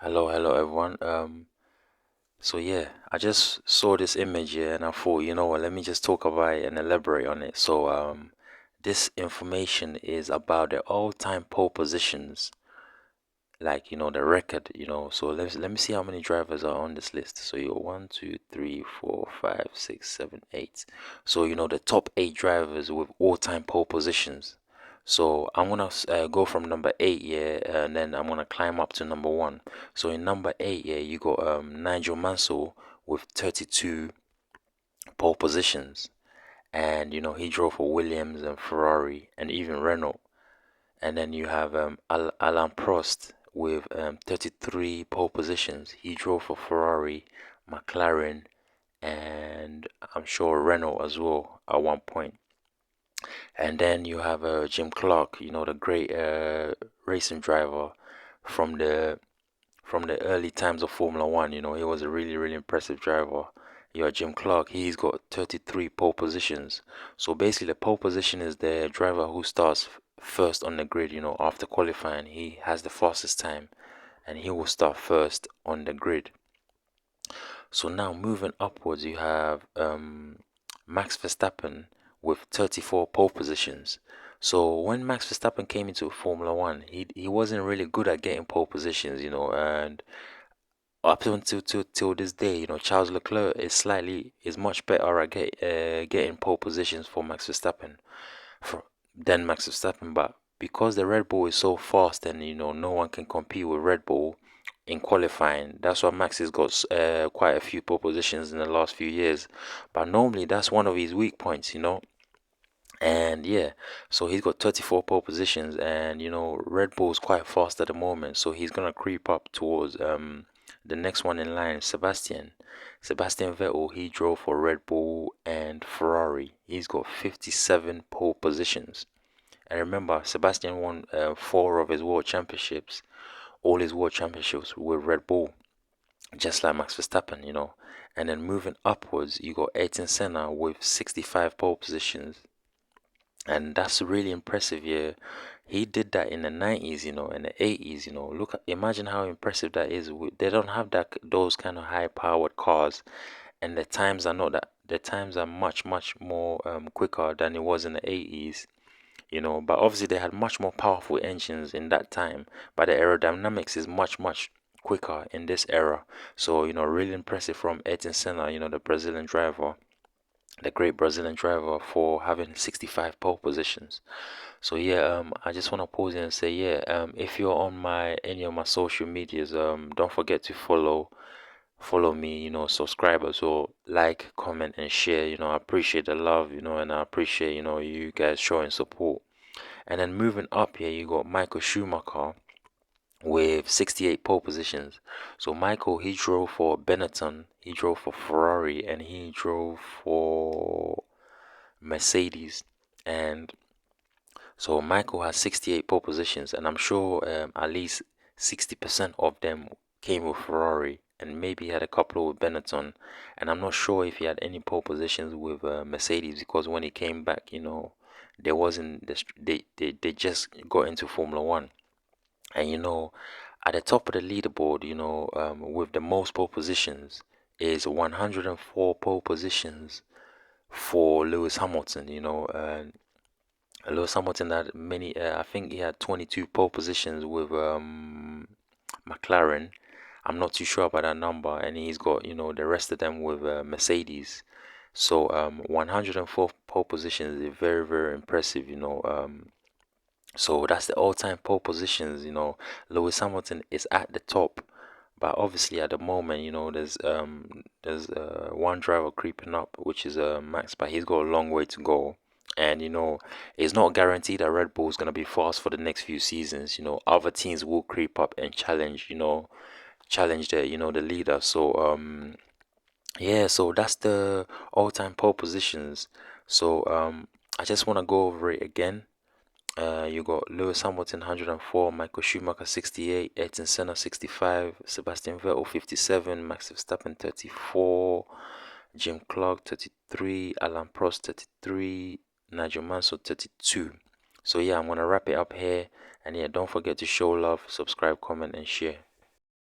Hello everyone. So yeah, I just saw this image here and I thought, you know what, let me just talk about it and elaborate on it. This information is about the all-time pole positions, like the record. So let me see how many drivers are on this list. So you're one, two, three, four, five, six, seven, eight. So the top eight drivers with all-time pole positions. So I'm gonna go from number eight, yeah, and then I'm gonna climb up to number one. So in number eight, yeah, you got Nigel Mansell with 32 pole positions, and he drove for Williams and Ferrari and even Renault. And then you have Alain Prost with 33 pole positions. He drove for Ferrari, McLaren, and I'm sure Renault as well at one point. And then you have Jim Clark, the great racing driver from the early times of Formula 1. He was a really impressive driver. You have Jim Clark, he's got 33 pole positions. So basically the pole position is the driver who starts first on the grid. After qualifying, he has the fastest time and he will start first on the grid. So now moving upwards, you have Max Verstappen with 34 pole positions. So when Max Verstappen came into Formula One, he wasn't really good at getting pole positions, and up until till this day, Charles Leclerc is much better at getting pole positions for Max Verstappen for than Max Verstappen. But because the Red Bull is so fast and no one can compete with Red Bull in qualifying, that's why Max has got quite a few pole positions in the last few years. But normally that's one of his weak points. And yeah, so he's got 34 pole positions, and Red Bull's quite fast at the moment, so he's gonna creep up towards the next one in line, Sebastian Vettel. He drove for Red Bull and Ferrari. He's got 57 pole positions. And remember, Sebastian won four of his world championships, all his world championships with Red Bull, just like Max Verstappen. And then moving upwards, you got Ayrton Senna with 65 pole positions, and that's really impressive. Yeah, he did that in the 90s, in the 80s. Imagine how impressive that is. They don't have those kind of high powered cars, and the times are not that the times are much more quicker than it was in the 80s. But obviously they had much more powerful engines in that time, but the aerodynamics is much quicker in this era. So really impressive from Ayrton Senna, the Brazilian driver, the great Brazilian driver, for having 65 pole positions. So yeah, I just want to pause and say, yeah, if you're on any of my social medias, don't forget to follow me, subscribe as well, like, comment, and share. I appreciate the love, and I appreciate you guys showing support. And then moving up here, you got Michael Schumacher with 68 pole positions. So Michael, he drove for Benetton, he drove for Ferrari, and he drove for Mercedes. And so Michael has 68 pole positions, and I'm sure at least 60% of them came with Ferrari, and maybe he had a couple with Benetton. And I'm not sure if he had any pole positions with Mercedes, because when he came back, there wasn't they just got into Formula One. And at the top of the leaderboard, with the most pole positions is 104 pole positions for Lewis Hamilton. And Lewis Hamilton had many. I think he had 22 pole positions with McLaren. I'm not too sure about that number, and he's got the rest of them with Mercedes. So 104 pole positions is very impressive. So that's the all-time pole positions. Lewis Hamilton is at the top, but obviously at the moment, there's one driver creeping up, which is Max, but he's got a long way to go. And it's not guaranteed that Red Bull is gonna be fast for the next few seasons. Other teams will creep up and challenge the leader. So yeah, so that's the all-time pole positions. So I just want to go over it again. You got Lewis Hamilton 104, Michael Schumacher 68, Ayrton Senna 65, Sebastian Vettel 57, Max Verstappen 34, Jim Clark 33, Alain Prost 33, Nigel Mansell 32. So yeah, I'm gonna wrap it up here, and yeah, don't forget to show love, subscribe, comment, and share.